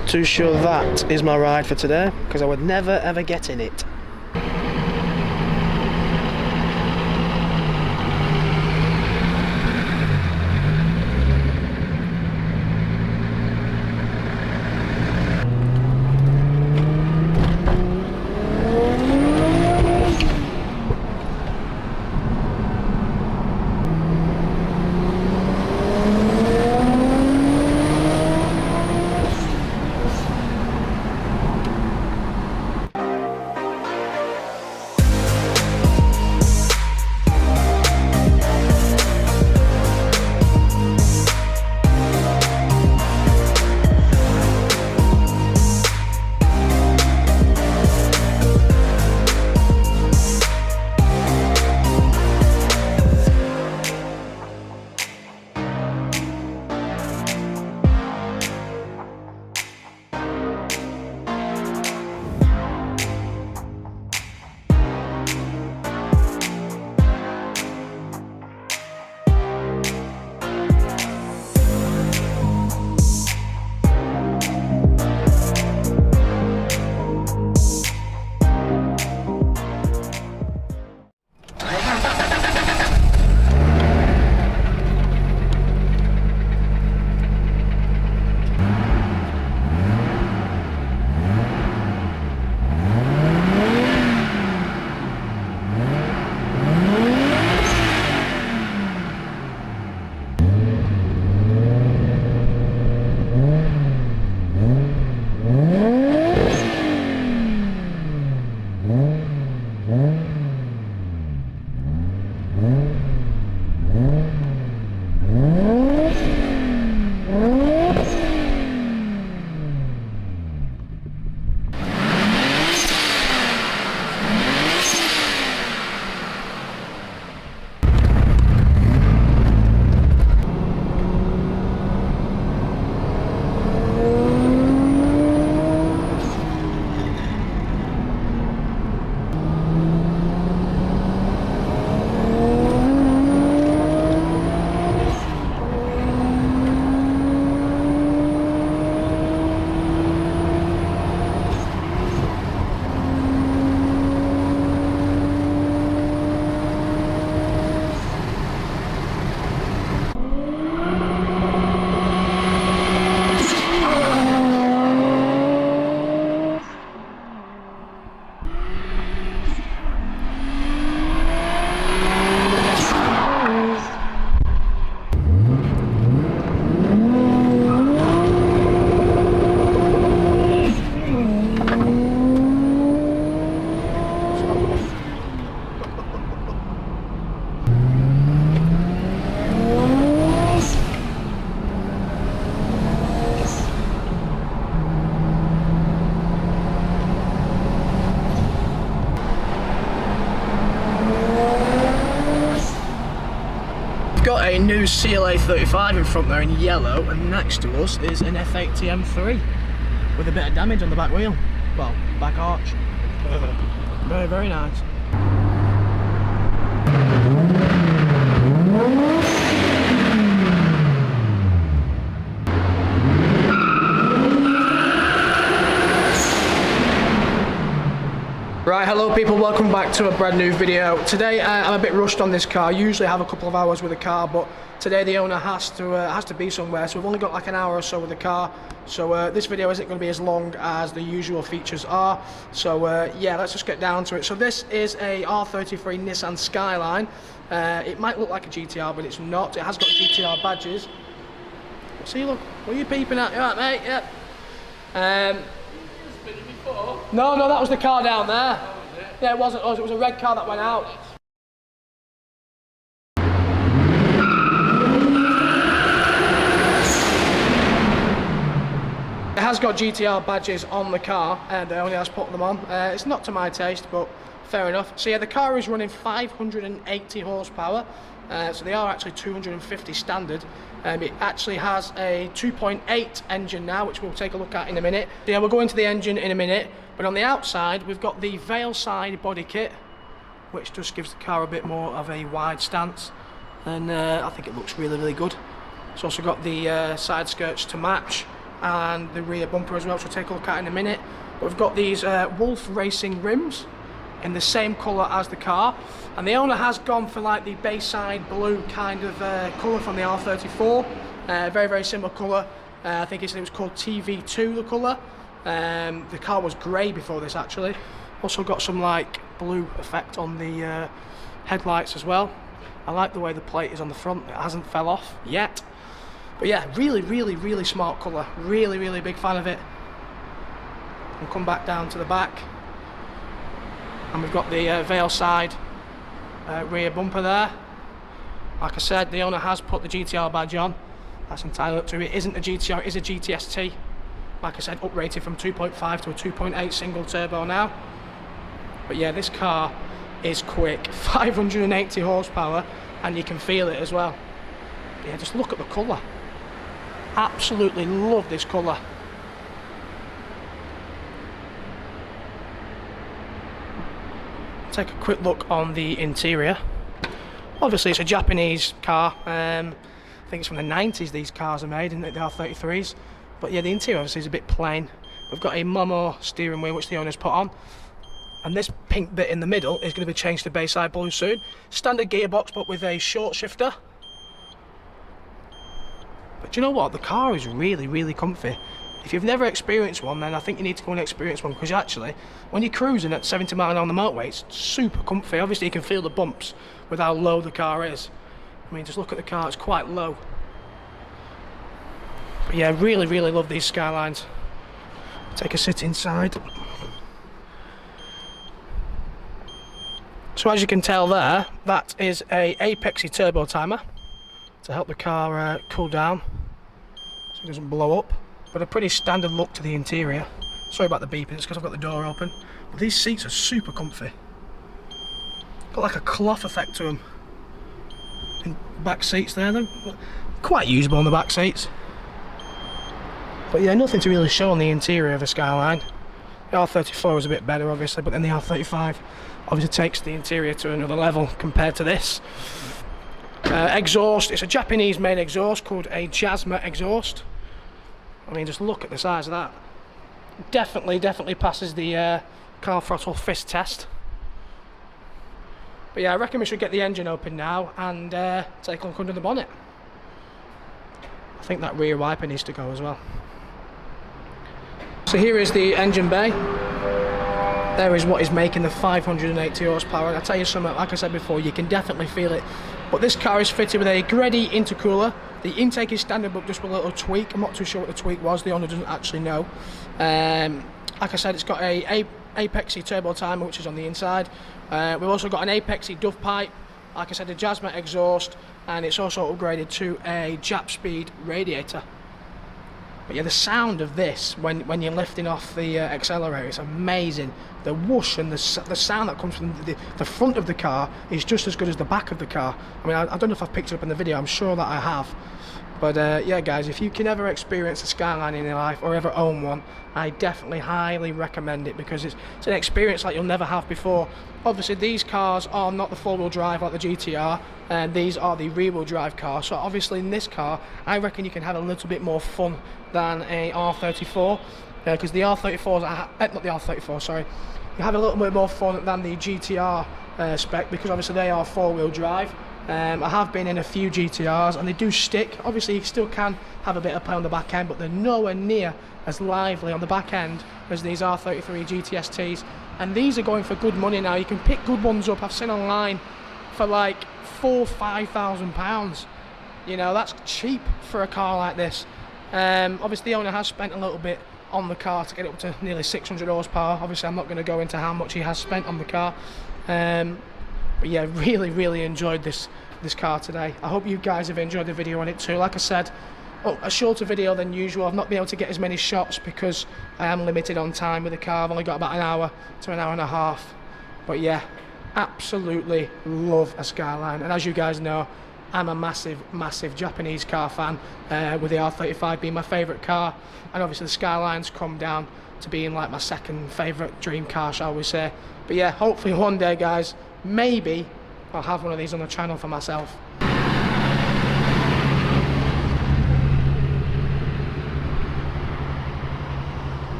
not too sure that is my ride for today, because I would never ever get in it. Got a new CLA 35 in front there in yellow, and next to us is an F80 M3 with a bit of damage on the back wheel, well, back arch. Very, very nice. Right, hello people, welcome back to a brand new video. Today I'm a bit rushed on this car. Usually I have a couple of hours with the car, but today the owner has to be somewhere, so we've only got like an hour or so with the car. So this video isn't going to be as long as the usual features are. So yeah, let's just get down to it. So this is a R33 Nissan Skyline. It might look like a GTR, but it's not. It has got GTR badges. See, look, what are you peeping at? You alright, mate? Yep. No, that was the car down there. Oh, was it? Yeah, it wasn't us, it was a red car that went out. It has got GTR badges on the car, and only has put them on. It's not to my taste, but fair enough. So yeah, the car is running 580 horsepower, so they are actually 250 standard. It actually has a 2.8 engine now, which we'll take a look at in a minute. Yeah, we'll go into the engine in a minute, but on the outside we've got the Veil side body kit, which just gives the car a bit more of a wide stance, and I think it looks really, really good. It's also got the side skirts to match. and the rear bumper as well, which we'll take a look at in a minute. But we've got these Wolf Racing rims in the same colour as the car, and the owner has gone for like the Bayside blue kind of colour from the R34. Very, very similar colour. I think it was called TV2, the colour. The car was grey before this actually. Also got some like blue effect on the headlights as well. I like the way the plate is on the front. It hasn't fell off yet. But yeah, really, really, really smart colour. Really, really big fan of it. And come back down to the back. And we've got the Vale side rear bumper there. Like I said, the owner has put the GTR badge on. That's entitled to it. Isn't a GTR, it is a GTST. Like I said, uprated from 2.5 to a 2.8 single turbo now. But yeah, this car is quick. 580 horsepower, and you can feel it as well. But yeah, just look at the colour. Absolutely love this colour. Take a quick look on the interior. Obviously it's a Japanese car. I think it's from the 90s these cars are made, and the R33s. But yeah, the interior obviously is a bit plain. We've got a Momo steering wheel which the owner's put on. And this pink bit in the middle is going to be changed to Bayside blue soon. Standard gearbox but with a short shifter. But do you know what? The car is really, really comfy. If you've never experienced one, then I think you need to go and experience one, because actually, when you're cruising at 70 miles an hour on the motorway, it's super comfy. Obviously you can feel the bumps with how low the car is. I mean, just look at the car, it's quite low. But yeah, really, really love these Skylines. Take a sit inside. So as you can tell there, that is a Apexy turbo timer to help the car cool down so it doesn't blow up. But a pretty standard look to the interior. Sorry about the beeping, it's because I've got the door open. But these seats are super comfy. Got like a cloth effect to them. And back seats there, they're quite usable on the back seats. But yeah, nothing to really show on the interior of the Skyline. The R34 is a bit better obviously, but then the R35 obviously takes the interior to another level compared to this. Exhaust, it's a Japanese made exhaust called a Jasma exhaust. I mean, just look at the size of that. Definitely passes the car throttle fist test. But yeah, I reckon we should get the engine open now and take a look under the bonnet. I think that rear wiper needs to go as well. So here is the engine bay. There is what is making the 580 horsepower, and I'll tell you something, like I said before, you can definitely feel it. But this car is fitted with a Gredi intercooler. The intake is standard but just with a little tweak. I'm not too sure what the tweak was, the owner doesn't actually know. Like I said, it's got a Apexy turbo timer which is on the inside. We've also got an Apexy dove pipe, like I said, a Jasma exhaust, and it's also upgraded to a Jap speed radiator. But yeah, the sound of this when you're lifting off the accelerator, it's amazing. The whoosh and the sound that comes from the front of the car is just as good as the back of the car. I mean, I don't know if I've picked it up in the video, I'm sure that I have. But yeah guys, if you can ever experience a Skyline in your life or ever own one, I definitely highly recommend it, because it's an experience like you'll never have before. Obviously these cars are not the four-wheel drive like the GTR, and these are the rear-wheel drive cars. So obviously in this car, I reckon you can have a little bit more fun than a R34, because the R34s, not the R34, sorry, you have a little bit more fun than the GTR spec, because obviously they are four-wheel drive. I have been in a few GTRs and they do stick. Obviously you still can have a bit of play on the back end, but they're nowhere near as lively on the back end as these R33 GTSTs. And these are going for good money now. You can pick good ones up, I've seen online, for like £4,000–5,000. You know, that's cheap for a car like this. Obviously the owner has spent a little bit on the car to get it up to nearly 600 horsepower. Obviously I'm not going to go into how much he has spent on the car. But yeah, really enjoyed this car today. I hope you guys have enjoyed the video on it too. Like I said, a shorter video than usual. I've not been able to get as many shots because I am limited on time with the car. I've only got about an hour to an hour and a half. But yeah, absolutely love a Skyline. And as you guys know, I'm a massive Japanese car fan, with the R35 being my favourite car. And obviously the Skylines come down to being like my second favourite dream car, shall we say. But yeah, hopefully one day guys, maybe I'll have one of these on the channel for myself.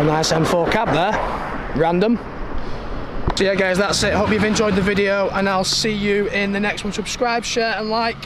nice M4 cab there. Random. So yeah guys, that's it. Hope you've enjoyed the video and I'll see you in the next one. Subscribe, share and like.